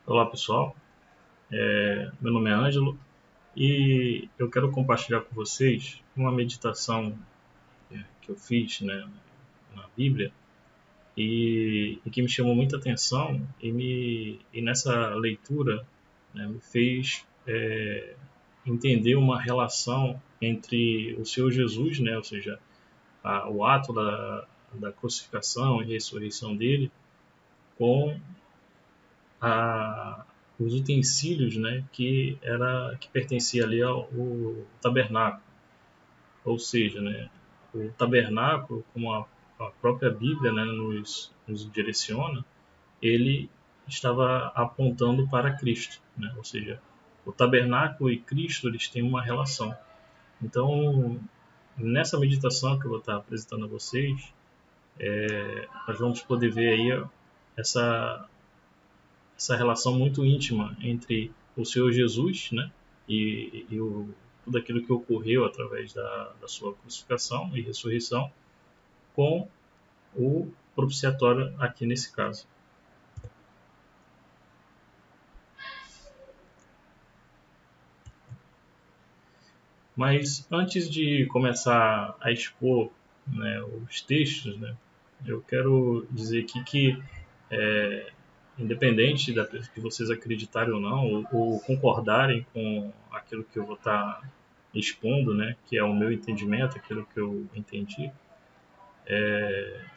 Olá pessoal, meu nome é Ângelo e eu quero compartilhar com vocês uma meditação que eu fiz, né, na Bíblia e que me chamou muita atenção e nessa leitura, né, me fez entender uma relação entre o Senhor Jesus, né, ou seja, o ato da crucificação e ressurreição dele com a, os utensílios, né, que pertencia ali ao tabernáculo, ou seja, né, o tabernáculo, como a própria Bíblia, né, nos direciona, ele estava apontando para Cristo, né, ou seja, o tabernáculo e Cristo eles têm uma relação. Então, nessa meditação que eu vou estar apresentando a vocês, nós vamos poder ver aí essa essa relação muito íntima entre o Senhor Jesus, né, tudo aquilo que ocorreu através da sua crucificação e ressurreição, com o propiciatório aqui nesse caso. Mas antes de começar a expor, né, os textos, né, eu quero dizer aqui que, independente da que vocês acreditarem ou não, ou concordarem com aquilo que eu vou estar expondo, né, que é o meu entendimento, aquilo que eu entendi,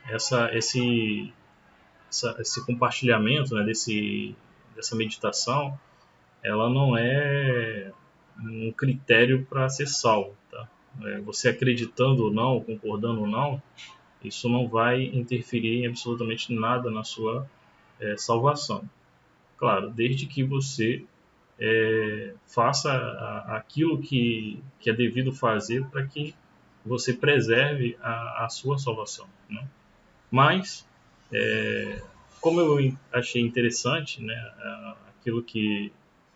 essa, esse, esse compartilhamento, né, dessa meditação, ela não é um critério para ser salvo, tá? Você acreditando ou não, concordando ou não, isso não vai interferir em absolutamente nada na sua salvação. Claro, desde que você faça aquilo que é devido fazer para que você preserve a sua salvação, né? Mas, como eu achei interessante, né, aquilo que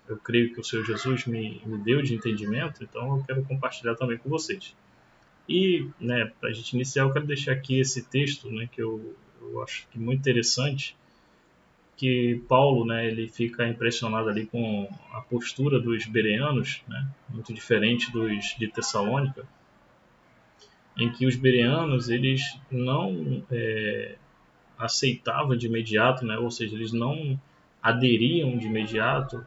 eu creio que o Senhor Jesus me deu de entendimento, então eu quero compartilhar também com vocês. E, né, para a gente iniciar, eu quero deixar aqui esse texto, né, que eu acho que muito interessante, que Paulo, né, ele fica impressionado ali com a postura dos bereanos, né, muito diferente dos de Tessalônica, em que os bereanos eles não aceitavam de imediato, né, ou seja, eles não aderiam de imediato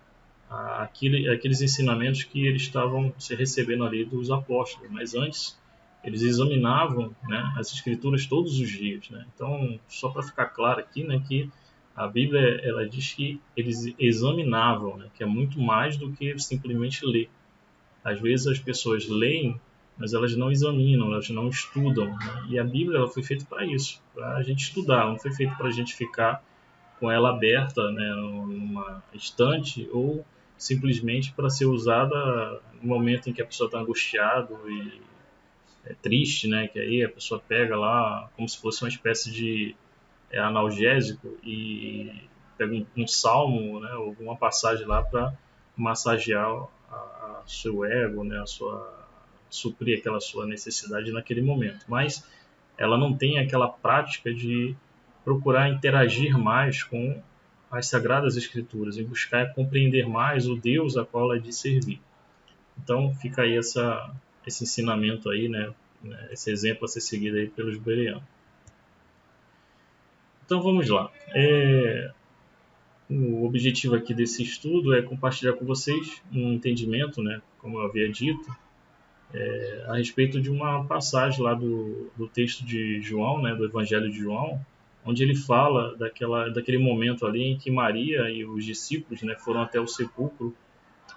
àqueles ensinamentos que eles estavam se recebendo ali dos apóstolos, mas antes eles examinavam, né, as escrituras todos os dias, né? Então, só para ficar claro aqui, né, que a Bíblia ela diz que eles examinavam, né, que é muito mais do que simplesmente ler. Às vezes as pessoas leem, mas elas não examinam, elas não estudam, né? E a Bíblia ela foi feita para isso, para a gente estudar, não foi feita para a gente ficar com ela aberta, né, numa estante ou simplesmente para ser usada no momento em que a pessoa está angustiado e triste, né, que aí a pessoa pega lá como se fosse uma espécie de analgésico e pega um salmo, né, ou uma passagem lá para massagear a seu ego, né, a sua suprir aquela sua necessidade naquele momento. Mas ela não tem aquela prática de procurar interagir mais com as sagradas escrituras e buscar compreender mais o Deus a qual ela é de servir. Então fica aí esse ensinamento aí, né, esse exemplo a ser seguido aí pelos bereanos. Então vamos lá. O objetivo aqui desse estudo é compartilhar com vocês um entendimento, né, como eu havia dito, a respeito de uma passagem lá do texto de João, né, do Evangelho de João, onde ele fala daquele momento ali em que Maria e os discípulos, né, foram até o sepulcro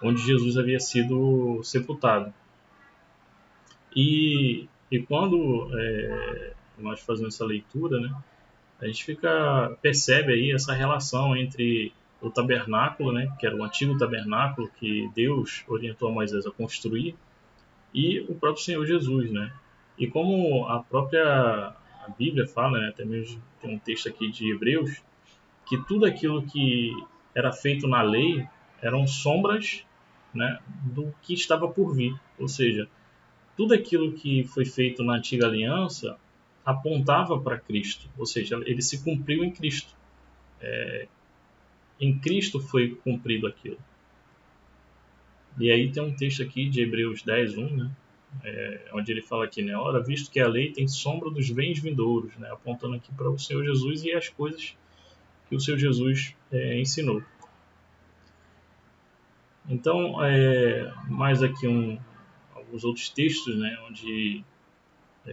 onde Jesus havia sido sepultado. E quando nós fazemos essa leitura, né, a gente percebe aí essa relação entre o tabernáculo, né, que era o antigo tabernáculo que Deus orientou a Moisés a construir, e o próprio Senhor Jesus, né? E como a Bíblia fala, né, até mesmo tem um texto aqui de Hebreus, que tudo aquilo que era feito na lei eram sombras, né, do que estava por vir. Ou seja, tudo aquilo que foi feito na antiga aliança apontava para Cristo, ou seja, ele se cumpriu em Cristo. em Cristo foi cumprido aquilo. E aí tem um texto aqui de Hebreus 10:1, né? Onde ele fala aqui, né? Ora, visto que a lei tem sombra dos bens vindouros, né? Apontando aqui para o Senhor Jesus e as coisas que o Senhor Jesus ensinou. Então, mais aqui alguns outros textos, né? Onde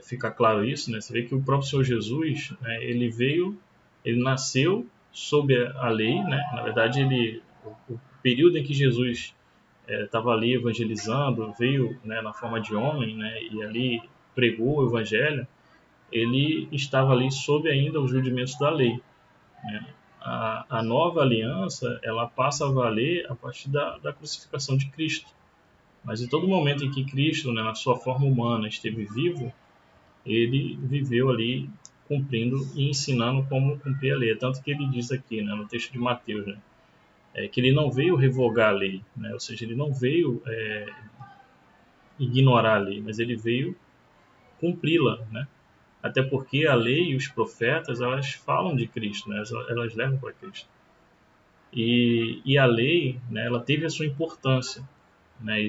fica claro isso, né? Você vê que o próprio Senhor Jesus, né? Ele nasceu sob a lei, né? Na verdade, o período em que Jesus estava ali evangelizando, veio, né, na forma de homem, né, e ali pregou o evangelho, ele estava ali sob ainda os rudimentos da lei, né? A nova aliança, ela passa a valer a partir da crucificação de Cristo. Mas em todo momento em que Cristo, né, na sua forma humana, esteve vivo, ele viveu ali cumprindo e ensinando como cumprir a lei. Tanto que ele diz aqui, né, no texto de Mateus, né, que ele não veio revogar a lei, né, ou seja, ele não veio ignorar a lei, mas ele veio cumpri-la, né? Até porque a lei e os profetas, elas falam de Cristo, né? Elas levam para Cristo. E a lei, né, ela teve a sua importância, né?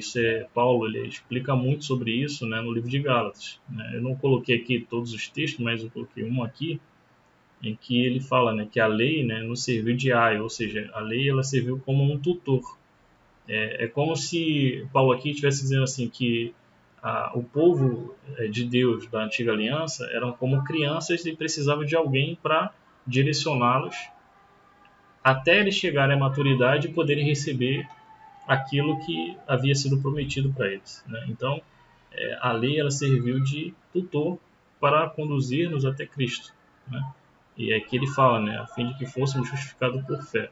Paulo, ele explica muito sobre isso, né, no livro de Gálatas, né? Eu não coloquei aqui todos os textos, mas eu coloquei um aqui em que ele fala, né, que a lei, né, nos serviu de aio, ou seja, a lei ela serviu como um tutor. É como se Paulo aqui estivesse dizendo assim que o povo de Deus da antiga aliança eram como crianças e precisavam de alguém para direcioná-los até eles chegarem à maturidade e poderem receber aquilo que havia sido prometido para eles, né? Então, a lei ela serviu de tutor para conduzir-nos até Cristo, né? E é que ele fala, né, a fim de que fôssemos justificados por fé.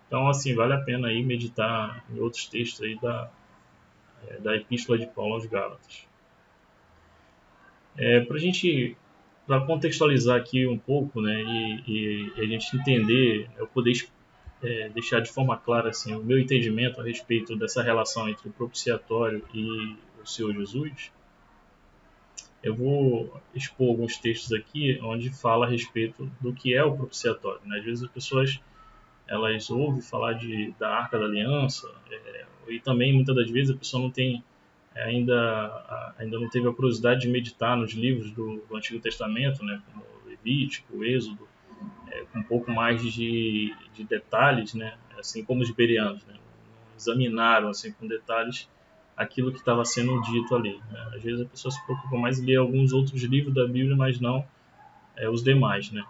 Então, assim, vale a pena aí meditar em outros textos aí da Epístola de Paulo aos Gálatas. Para contextualizar aqui um pouco, né, e a gente entender, eu poder deixar de forma clara assim, o meu entendimento a respeito dessa relação entre o propiciatório e o Senhor Jesus, eu vou expor alguns textos aqui onde fala a respeito do que é o propiciatório, né? Às vezes as pessoas elas ouvem falar da Arca da Aliança, e também muitas das vezes a pessoa não tem ainda não teve a curiosidade de meditar nos livros do Antigo Testamento, né, como Levítico, Êxodo, com um pouco mais de detalhes, né, assim como os bereanos, né, não examinaram assim com detalhes aquilo que estava sendo dito ali, né. Às vezes a pessoa se preocupa mais em ler alguns outros livros da Bíblia, mas não os demais, né.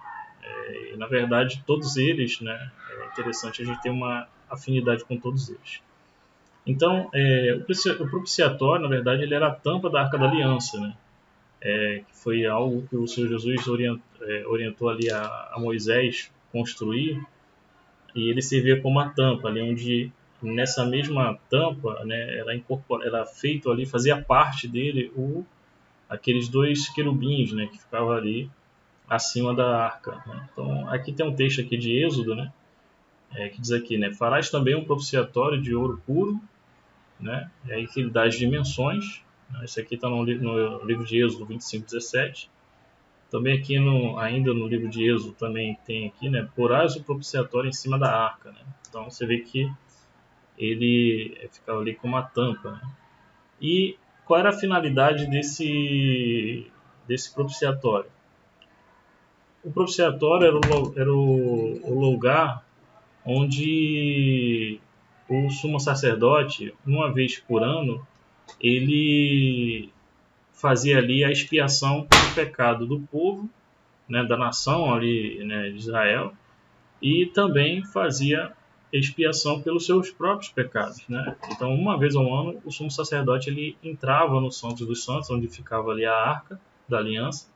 E, na verdade, todos eles, né, é interessante a gente ter uma afinidade com todos eles. Então, o propiciatório, na verdade, ele era a tampa da Arca da Aliança, né? Que foi algo que o Senhor Jesus orientou ali a Moisés construir, e ele servia como a tampa, ali onde nessa mesma tampa, né, era feito ali, fazia parte dele aqueles dois querubins, né, que ficavam ali acima da arca, né? Então, aqui tem um texto aqui de Êxodo, né, que diz aqui, né, farás também um propiciatório de ouro puro, né? E aí que ele dá as dimensões, né? Isso aqui está no livro de Êxodo 25:17. Também aqui ainda no livro de Êxodo também tem aqui, né? Porás o propiciatório em cima da arca, né? Então você vê que ele ficava ali com uma tampa, né? E qual era a finalidade desse propiciatório? O propiciatório era o lugar onde o sumo sacerdote, uma vez por ano, ele fazia ali a expiação pelo pecado do povo, né, da nação ali, né, de Israel, e também fazia expiação pelos seus próprios pecados, né? Então, uma vez ao ano, o sumo sacerdote ele entrava no Santo dos Santos, onde ficava ali a Arca da Aliança,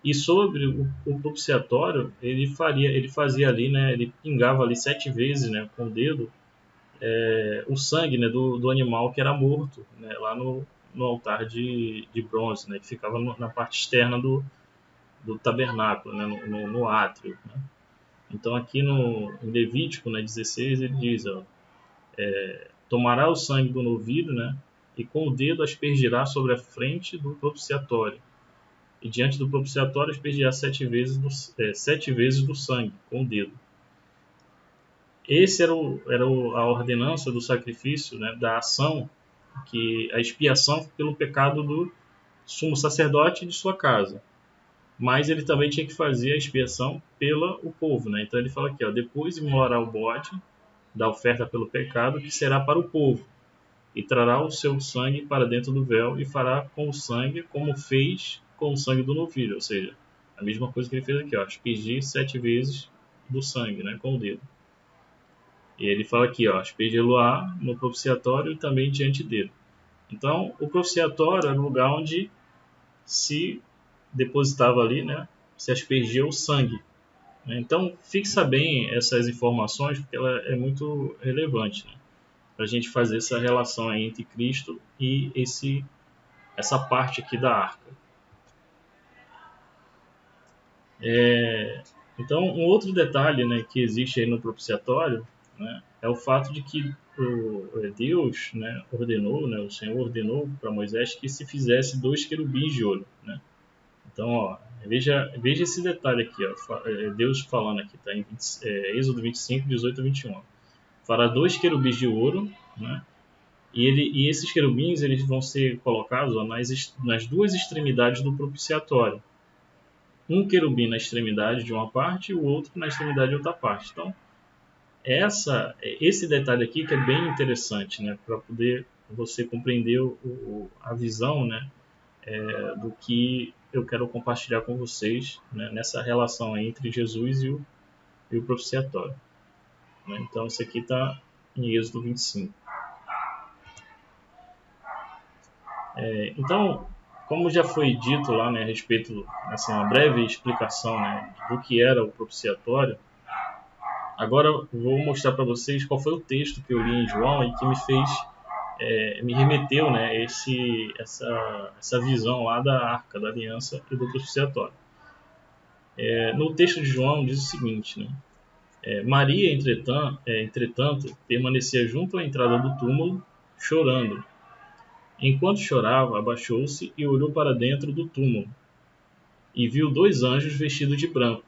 e sobre o propiciatório ele fazia ali, né, ele pingava ali 7 vezes, né, com o dedo, o sangue, né, do animal que era morto, né, lá no altar de bronze, né, que ficava na parte externa do tabernáculo, né, no átrio, né. Então aqui em Levítico, né, 16, ele diz, ó, tomará o sangue do novilho, né, e com o dedo aspergirá sobre a frente do propiciatório, e diante do propiciatório aspergirá 7 vezes do sangue com o dedo. esse a ordenança do sacrifício, né, da ação, que a expiação pelo pecado do sumo sacerdote de sua casa. Mas ele também tinha que fazer a expiação pelo o povo, né? Então ele fala aqui, ó, depois imolará o bode da oferta pelo pecado, que será para o povo, e trará o seu sangue para dentro do véu, e fará com o sangue como fez com o sangue do novilho, ou seja, a mesma coisa que ele fez aqui, ó, aspergir 7 vezes do sangue, né, com o dedo. E ele fala aqui, ó, aspergê-lo-á no propiciatório e também diante dele. Então, o propiciatório era o lugar onde se depositava ali, né, se aspergia o sangue. Então, fixa bem essas informações, porque ela é muito relevante, né, para a gente fazer essa relação aí entre Cristo e essa parte aqui da arca. Então, um outro detalhe, né, que existe aí no propiciatório, né, é o fato de que Deus, né, ordenou, né, o Senhor ordenou para Moisés que se fizesse 2 querubins de ouro, né? Então, ó, veja esse detalhe aqui, ó, Deus falando aqui, tá em Êxodo 25, 18 a 21. Fará 2 querubins de ouro, né? E esses querubins eles vão ser colocados, ó, nas 2 extremidades do propiciatório. Um querubim na extremidade de uma parte e o outro na extremidade de outra parte. Então, esse detalhe aqui que é bem interessante, né, para poder você compreender a visão, né, do que eu quero compartilhar com vocês, né, nessa relação entre Jesus e o propiciatório. Né? Então, isso aqui está em Êxodo 25. Então, como já foi dito lá, né, a respeito, assim, uma breve explicação, né, do que era o propiciatório, agora vou mostrar para vocês qual foi o texto que eu li em João e que me remeteu, né, essa visão lá da arca da aliança e do propiciatório. No texto de João diz o seguinte, né, Maria, entretanto, permanecia junto à entrada do túmulo, chorando. Enquanto chorava, abaixou-se e olhou para dentro do túmulo, e viu 2 anjos vestidos de branco,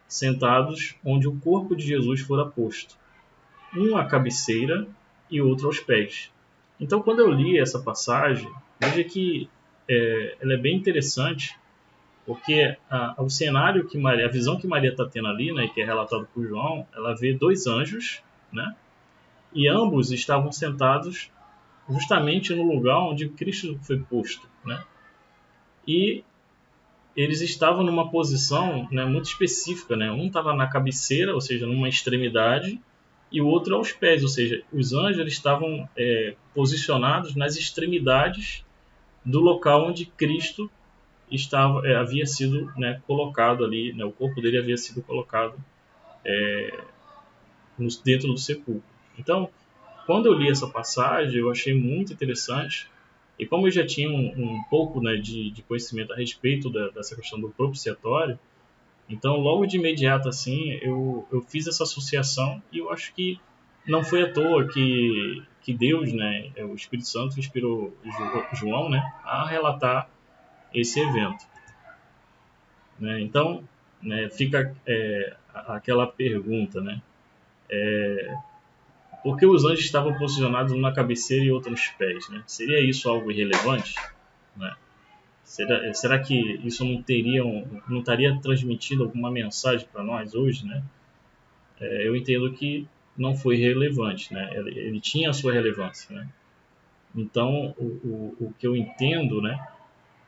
sentados onde o corpo de Jesus fora posto, um à cabeceira e outro aos pés. Então, quando eu li essa passagem, veja que ela é bem interessante, porque o cenário que Maria, a visão que Maria está tendo ali, né, que é relatado por João, ela vê 2 anjos, né, e ambos estavam sentados justamente no lugar onde Cristo foi posto, né, e eles estavam numa posição, né, muito específica, né, um estava na cabeceira, ou seja, numa extremidade, e o outro aos pés, ou seja, os anjos eles estavam posicionados nas extremidades do local onde Cristo havia sido, né, colocado ali, né, o corpo dele havia sido colocado dentro do sepulcro. Então, quando eu li essa passagem, eu achei muito interessante, e como eu já tinha um pouco, né, de conhecimento a respeito dessa questão do propiciatório, então logo de imediato assim eu fiz essa associação, e eu acho que não foi à toa que Deus, né, o Espírito Santo inspirou João, né, a relatar esse evento. Né? Então, né, fica aquela pergunta, né? Por que os anjos estavam posicionados um na cabeceira e outro nos pés? Né? Seria isso algo irrelevante? Né? Será que isso não estaria transmitindo alguma mensagem para nós hoje? Né? Eu entendo que não foi relevante. Né? Ele tinha a sua relevância. Né? Então, o que eu entendo, né,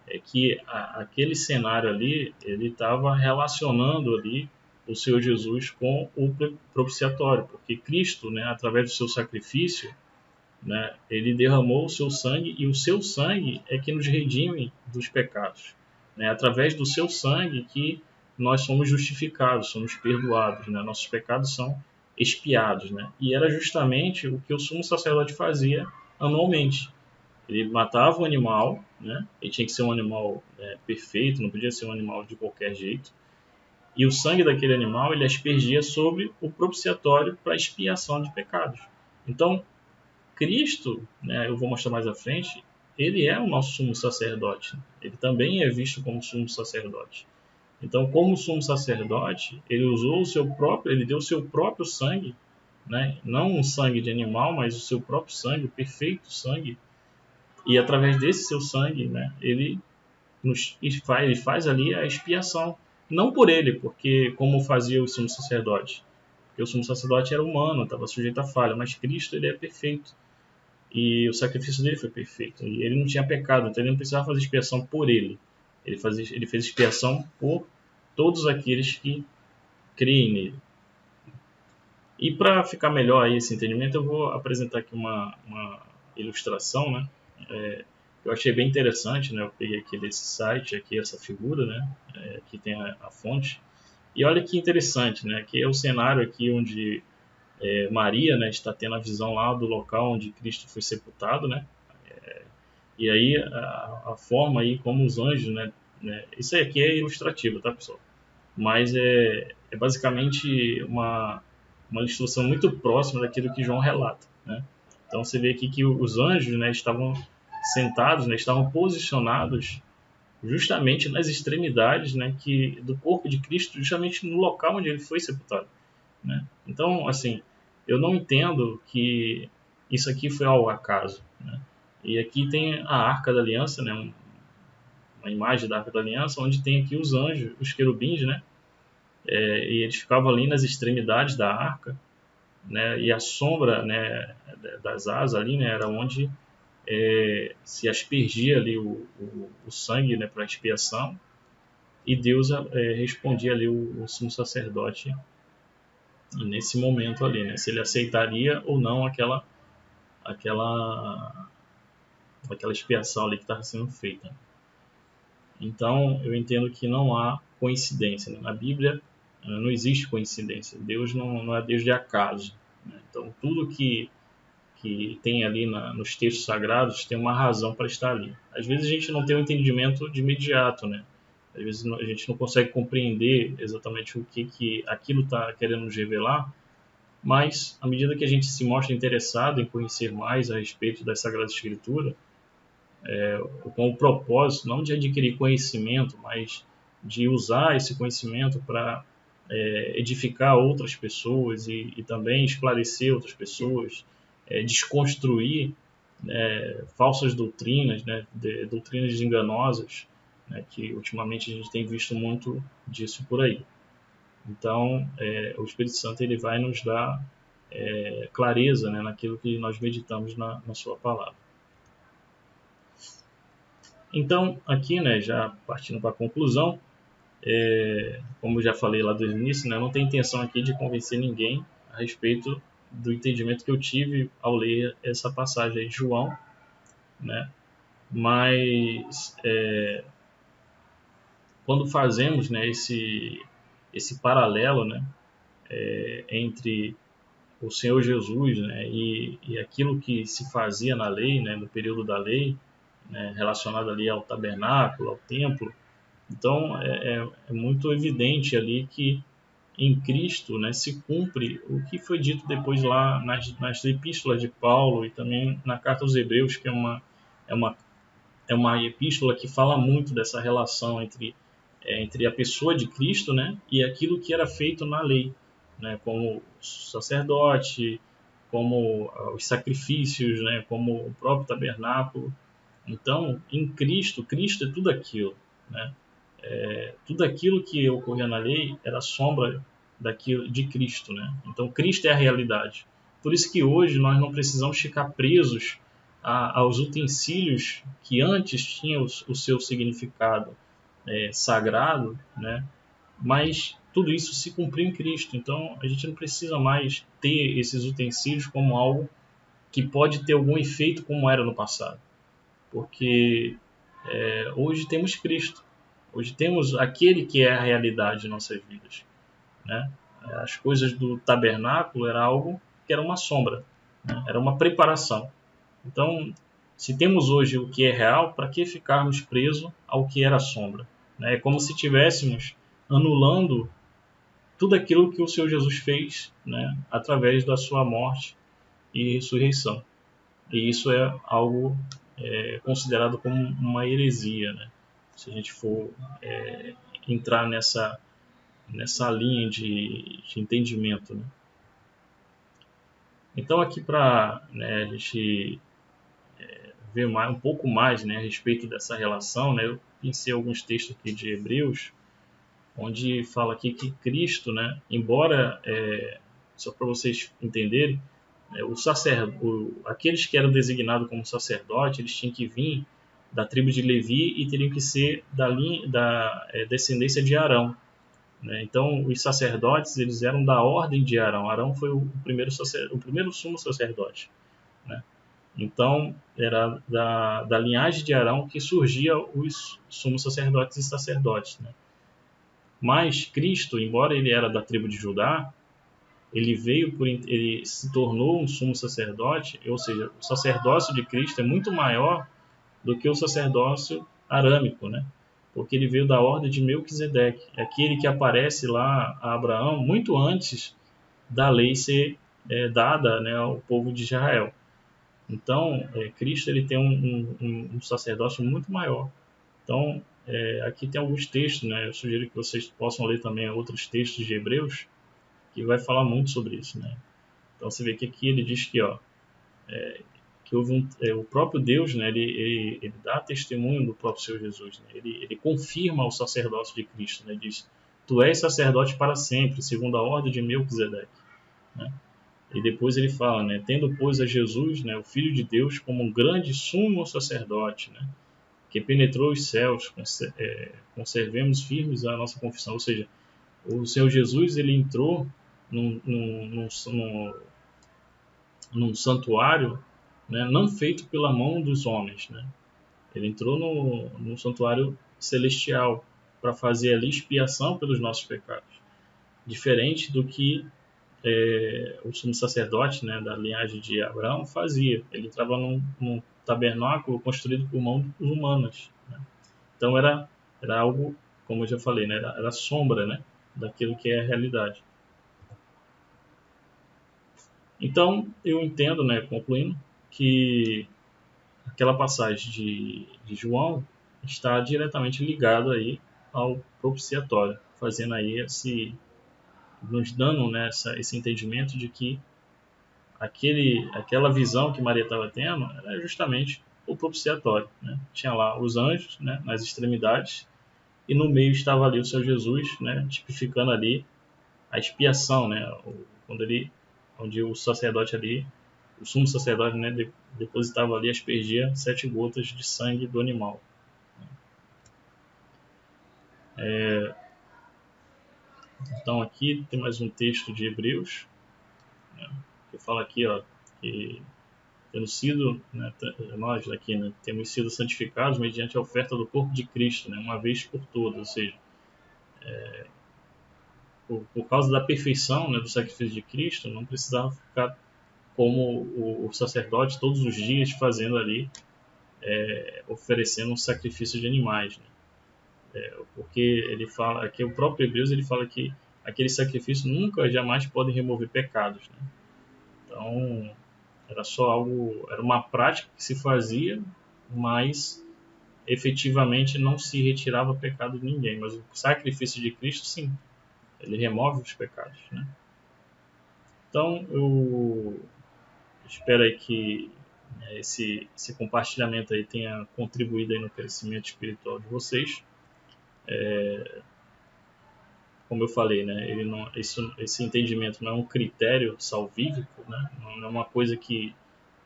é que aquele cenário ali, ele estava relacionando ali o Senhor Jesus com o propiciatório, porque Cristo, né, através do seu sacrifício, né, ele derramou o seu sangue, e o seu sangue é que nos redime dos pecados. Né, através do seu sangue que nós somos justificados, somos perdoados, né, nossos pecados são expiados. Né, e era justamente o que o sumo sacerdote fazia anualmente. Ele matava o animal, né? Ele tinha que ser um animal perfeito, não podia ser um animal de qualquer jeito. E o sangue daquele animal ele aspergia sobre o propiciatório para expiação de pecados. Então, Cristo, né, eu vou mostrar mais à frente, ele é o nosso sumo sacerdote. Ele também é visto como sumo sacerdote. Então, como sumo sacerdote, ele usou ele deu o seu próprio sangue né? Não um sangue de animal, mas o seu próprio sangue, o perfeito sangue. E através desse seu sangue, né, ele faz ali a expiação. Não por ele, porque como fazia o sumo sacerdote. Porque o sumo sacerdote era humano, estava sujeito à falha, mas Cristo ele é perfeito. E o sacrifício dele foi perfeito. E ele não tinha pecado, então ele não precisava fazer expiação por ele. Ele fez expiação por todos aqueles que creem nele. E para ficar melhor aí esse entendimento, eu vou apresentar aqui uma ilustração, né? Eu achei bem interessante, né? Eu peguei aqui desse site, aqui essa figura, né? Aqui tem a fonte. E olha que interessante, né? Aqui é o cenário aqui onde Maria, né, está tendo a visão lá do local onde Cristo foi sepultado, né? E aí a forma aí como os anjos, né? Isso aqui é ilustrativo, tá, pessoal? Mas é basicamente uma ilustração muito próxima daquilo que João relata, né? Então você vê aqui que os anjos, né, estavam sentados, né, estavam posicionados justamente nas extremidades, né, do corpo de Cristo, justamente no local onde ele foi sepultado, né? Então, assim, eu não entendo que isso aqui foi ao acaso, né? E aqui tem a Arca da Aliança, né, uma imagem da Arca da Aliança, onde tem aqui os anjos, os querubins, né? E eles ficavam ali nas extremidades da arca, né? E a sombra, né, das asas ali, né, era onde se aspergia ali o sangue, né, para expiação, e Deus respondia ali o sumo sacerdote nesse momento ali, né, se ele aceitaria ou não aquela aquela expiação ali que estava sendo feita. Então eu entendo que não há coincidência, né? Na Bíblia não existe coincidência. Deus não é Deus de acaso, né? Então tudo que tem ali nos textos sagrados tem uma razão para estar ali. Às vezes a gente não tem um entendimento de imediato, né? Às vezes a gente não consegue compreender exatamente o que aquilo está querendo nos revelar, mas à medida que a gente se mostra interessado em conhecer mais a respeito das Sagradas Escrituras, com o propósito não de adquirir conhecimento, mas de usar esse conhecimento para edificar outras pessoas e também esclarecer outras pessoas, desconstruir falsas doutrinas, né, doutrinas enganosas, né, que ultimamente a gente tem visto muito disso por aí. Então, o Espírito Santo ele vai nos dar clareza, né, naquilo que nós meditamos na sua palavra. Então, aqui, né, já partindo para a conclusão, como eu já falei lá do início, né, eu não tenho intenção aqui de convencer ninguém a respeito do entendimento que eu tive ao ler essa passagem aí de João, né, mas quando fazemos, né, esse paralelo, né, entre o Senhor Jesus, né, e aquilo que se fazia na lei, né, no período da lei, né, relacionado ali ao tabernáculo, ao templo, então é muito evidente ali que em Cristo, né, se cumpre o que foi dito depois lá nas epístolas de Paulo e também na carta aos Hebreus, que é uma, é uma epístola que fala muito dessa relação entre a pessoa de Cristo, né, e aquilo que era feito na lei, né, como o sacerdote, como os sacrifícios, né, como o próprio tabernáculo. Então, em Cristo, Cristo é tudo aquilo, né? Tudo aquilo que ocorria na lei era sombra daquilo de Cristo, né? Então Cristo é a realidade. Por isso que hoje nós não precisamos ficar presos aos utensílios que antes tinham o seu significado sagrado, né? Mas tudo isso se cumpriu em Cristo. Então a gente não precisa mais ter esses utensílios como algo que pode ter algum efeito como era no passado, porque hoje temos Cristo. Hoje temos aquele que é a realidade de nossas vidas, né? As coisas do tabernáculo era algo que era uma sombra, né? Era uma preparação. Então, se temos hoje o que é real, para que ficarmos presos ao que era sombra? Né? É como se estivéssemos anulando tudo aquilo que o Senhor Jesus fez, né, através da sua morte e ressurreição. E isso é algo considerado como uma heresia, né? Se a gente for entrar nessa linha de entendimento, né? Então aqui para, né, a gente ver um pouco mais, né, a respeito dessa relação, né, eu pensei alguns textos aqui de Hebreus, onde fala aqui que Cristo, né, embora, só para vocês entenderem, aqueles que eram designados como sacerdote, eles tinham que vir da tribo de Levi e teriam que ser da descendência de Arão, né? Então, os sacerdotes, eles eram da ordem de Arão. Arão foi o primeiro sumo sacerdote, né? Então, era da linhagem de Arão que surgia os sumos sacerdotes e sacerdotes, né? Mas Cristo, embora ele era da tribo de Judá, ele se tornou um sumo sacerdote, ou seja, o sacerdócio de Cristo é muito maior do que o sacerdócio arâmico, né? Porque ele veio da ordem de Melquisedeque, aquele que aparece lá a Abraão muito antes da lei ser dada, né, ao povo de Israel. Então, Cristo ele tem um sacerdócio muito maior. Então, aqui tem alguns textos, né? Eu sugiro que vocês possam ler também outros textos de Hebreus, que vai falar muito sobre isso, né? Então, você vê que aqui ele diz que, ó, que houve o próprio Deus, né? Ele dá testemunho do próprio Senhor Jesus, né? Ele confirma o sacerdócio de Cristo, né? Diz: Tu és sacerdote para sempre, segundo a ordem de Melquisedeque, né? E depois ele fala, né? Tendo, pois, a Jesus, né, o Filho de Deus, como um grande sumo sacerdote, né, que penetrou os céus, conservemos firmes a nossa confissão. Ou seja, o Senhor Jesus, ele entrou num santuário, né, não feito pela mão dos homens, né? Ele entrou no santuário celestial para fazer ali expiação pelos nossos pecados. Diferente do que o sumo sacerdote, né, da linhagem de Abraão fazia. Ele entrava num tabernáculo construído por mãos humanas, né? Então era algo, como eu já falei, né, era sombra, né, daquilo que é a realidade. Então eu entendo, né, concluindo, que aquela passagem de João está diretamente ligada aí ao propiciatório, fazendo aí nos dando, né, esse entendimento de que aquela visão que Maria estava tendo era justamente o propiciatório, né? Tinha lá os anjos, né, nas extremidades, e no meio estava ali o Senhor Jesus, né, tipificando ali a expiação, né, onde o sacerdote ali, o sumo sacerdote, né, depositava ali, aspergia 7 gotas de sangue do animal. Então aqui tem mais um texto de Hebreus, né, que fala aqui, ó, que tendo sido, né, nós aqui, né, temos sido santificados mediante a oferta do corpo de Cristo, né, uma vez por todas, ou seja, por causa da perfeição, né, do sacrifício de Cristo, não precisava ficar como o sacerdote todos os dias fazendo ali, oferecendo um sacrifício de animais, né? Porque ele fala, aqui o próprio Hebreus ele fala que aquele sacrifício nunca, jamais podem remover pecados, né? Então era só algo, era uma prática que se fazia, mas efetivamente não se retirava pecado de ninguém. Mas o sacrifício de Cristo, sim, ele remove os pecados, né? Então eu espero aí que, né, esse compartilhamento aí tenha contribuído aí no crescimento espiritual de vocês. Como eu falei, né, esse entendimento não é um critério salvífico, né, não é uma coisa que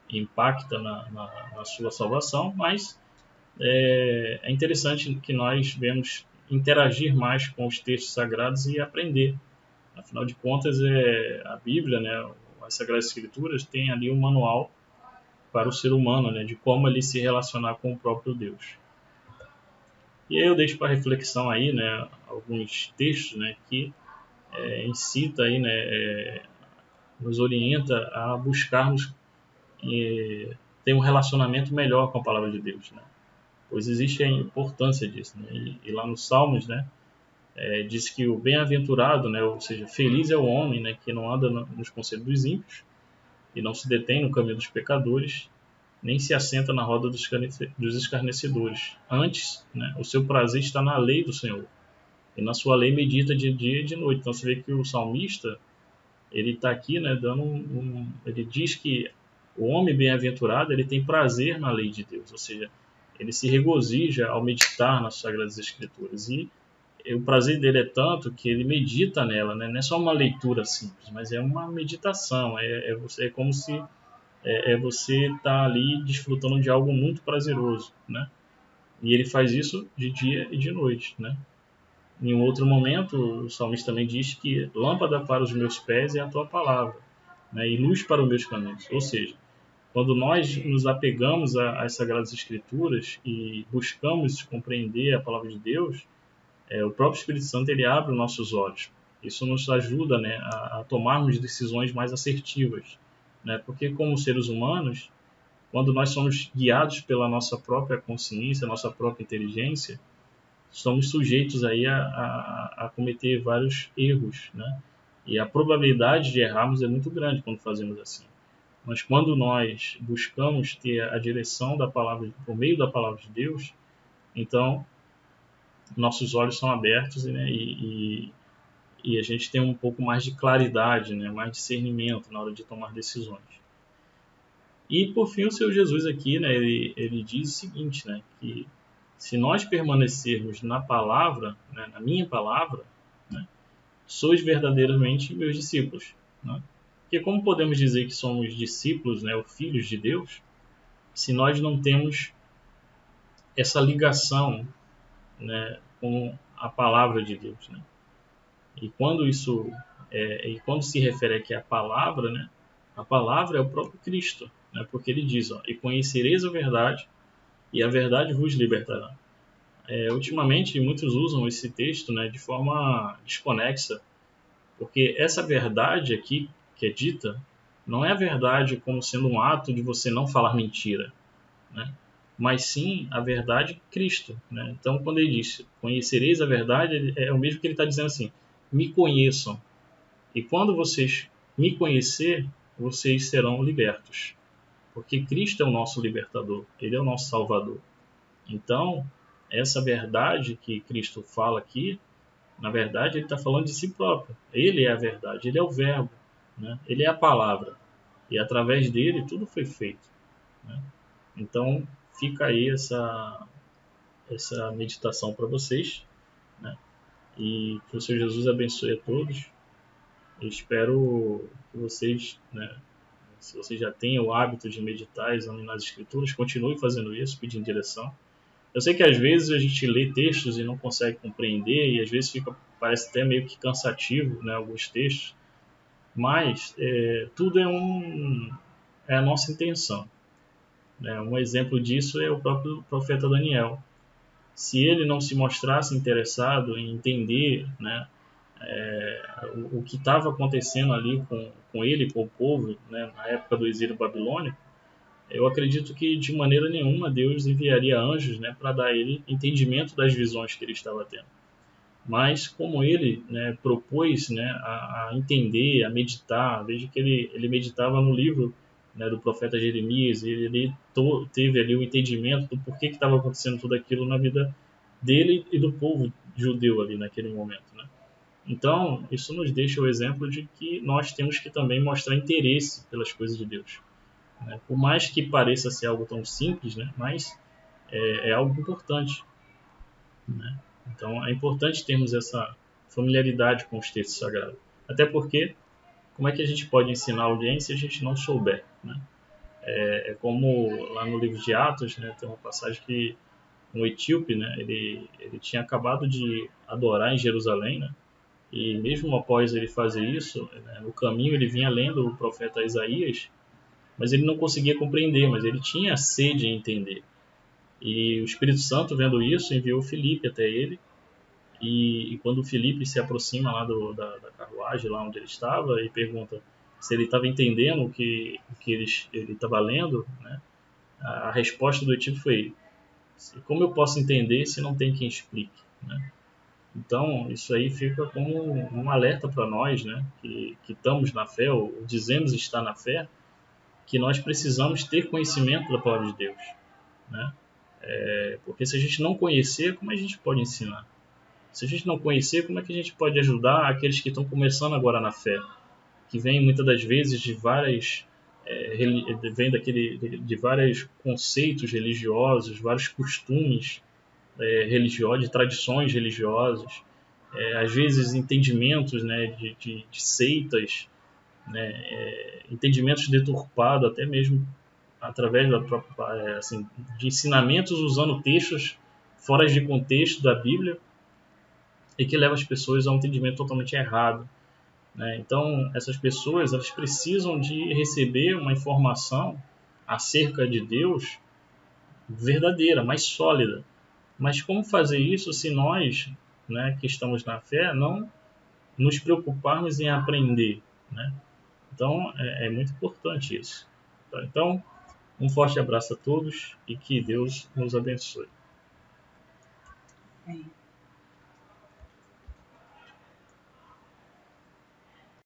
impacta na sua salvação, mas é interessante que nós vemos interagir mais com os textos sagrados e aprender. Afinal de contas, a Bíblia, né, as Sagradas Escrituras, tem ali um manual para o ser humano, né, de como ele se relacionar com o próprio Deus. E aí eu deixo para reflexão aí, né, alguns textos, né, que incita aí, né, nos orienta a buscarmos ter um relacionamento melhor com a palavra de Deus, né? Pois existe a importância disso, né? E lá nos Salmos, né, diz que o bem-aventurado, né, ou seja, feliz é o homem, né, que não anda nos conselhos dos ímpios e não se detém no caminho dos pecadores, nem se assenta na roda dos escarnecedores. Antes, né, o seu prazer está na lei do Senhor, e na sua lei medita de dia e de noite. Então você vê que o salmista, ele está aqui, né, dando ele diz que o homem bem-aventurado, ele tem prazer na lei de Deus, ou seja, ele se regozija ao meditar nas Sagradas Escrituras, e o prazer dele é tanto que ele medita nela, né? Não é só uma leitura simples, mas é uma meditação, é como se você está ali desfrutando de algo muito prazeroso, né? E ele faz isso de dia e de noite, né? Em um outro momento, o salmista também diz que lâmpada para os meus pés é a tua palavra, né? E luz para os meus caminhos. Ou seja, quando nós nos apegamos às Sagradas Escrituras e buscamos compreender a palavra de Deus, o próprio Espírito Santo ele abre os nossos olhos. Isso nos ajuda, né, a tomarmos decisões mais assertivas, né? Porque como seres humanos, quando nós somos guiados pela nossa própria consciência, nossa própria inteligência, estamos sujeitos aí a cometer vários erros, né? E a probabilidade de errarmos é muito grande quando fazemos assim. Mas quando nós buscamos ter a direção da palavra, por meio da palavra de Deus, então nossos olhos são abertos, né? E a gente tem um pouco mais de claridade, né? Mais discernimento na hora de tomar decisões. E por fim o Senhor Jesus aqui, né? Ele diz o seguinte, né? Que se nós permanecermos na palavra, né, na minha palavra, né, sois verdadeiramente meus discípulos. Né? Porque como podemos dizer que somos discípulos, né, ou filhos de Deus, se nós não temos essa ligação, né, com a palavra de Deus, né? E quando quando se refere aqui à palavra, né, a palavra é o próprio Cristo, né? Porque ele diz, ó, e conhecereis a verdade, e a verdade vos libertará. Ultimamente, muitos usam esse texto, né, de forma desconexa, porque essa verdade aqui que é dita não é a verdade como sendo um ato de você não falar mentira, né? Mas sim a verdade Cristo, né? Então, quando ele diz conhecereis a verdade, é o mesmo que ele está dizendo assim: me conheçam. E quando vocês me conhecer, vocês serão libertos, porque Cristo é o nosso libertador, ele é o nosso salvador. Então, essa verdade que Cristo fala aqui, na verdade, ele está falando de si próprio. Ele é a verdade, ele é o verbo, né? Ele é a palavra. E através dele tudo foi feito, né? Então, fica aí essa meditação para vocês, né? E que o Senhor Jesus abençoe a todos. Eu espero que vocês, né, se vocês já têm o hábito de meditar, examinar as Escrituras, continue fazendo isso, pedindo direção. Eu sei que às vezes a gente lê textos e não consegue compreender, e às vezes parece até meio que cansativo, né, alguns textos, mas tudo é a nossa intenção, né? Um exemplo disso é o próprio profeta Daniel. Se ele não se mostrasse interessado em entender, né, o que estava acontecendo ali com ele, com o povo, né, na época do exílio babilônico, eu acredito que de maneira nenhuma Deus enviaria anjos, né, para dar a ele entendimento das visões que ele estava tendo. Mas como ele, né, propôs, né, a entender, a meditar, veja que ele meditava no livro, né, do profeta Jeremias, e ele teve ali o entendimento do porquê que estava acontecendo tudo aquilo na vida dele e do povo judeu ali naquele momento, né? Então, isso nos deixa o exemplo de que nós temos que também mostrar interesse pelas coisas de Deus, né? Por mais que pareça ser algo tão simples, né, mas é algo importante, né? Então, é importante termos essa familiaridade com os textos sagrados. Até porque, como é que a gente pode ensinar alguém se a gente não souber, né? É como lá no livro de Atos, né, tem uma passagem que um etíope, né, ele tinha acabado de adorar em Jerusalém, né? E mesmo após ele fazer isso, né, no caminho ele vinha lendo o profeta Isaías, mas ele não conseguia compreender, mas ele tinha sede em entender. E o Espírito Santo, vendo isso, enviou Filipe até ele. E quando o Filipe se aproxima lá da carruagem, lá onde ele estava, e pergunta se ele estava entendendo o que ele estava lendo, né? A resposta do etíope foi: como eu posso entender se não tem quem explique, né? Então, isso aí fica como um alerta para nós, né, que estamos na fé, ou dizemos estar na fé, que nós precisamos ter conhecimento da palavra de Deus, né? Porque se a gente não conhecer, como a gente pode ensinar? Se a gente não conhecer, como é que a gente pode ajudar aqueles que estão começando agora na fé, que vem muitas das vezes de várias vem de vários conceitos religiosos, vários costumes religiosos, de tradições religiosas, às vezes entendimentos, né, de seitas, né, entendimentos deturpados até mesmo através da própria, assim, de ensinamentos usando textos fora de contexto da Bíblia e que leva as pessoas a um entendimento totalmente errado, né? Então, essas pessoas elas precisam de receber uma informação acerca de Deus verdadeira, mais sólida. Mas como fazer isso se nós, né, que estamos na fé, não nos preocuparmos em aprender, né? Então, é muito importante isso. Tá? Então, um forte abraço a todos e que Deus nos abençoe.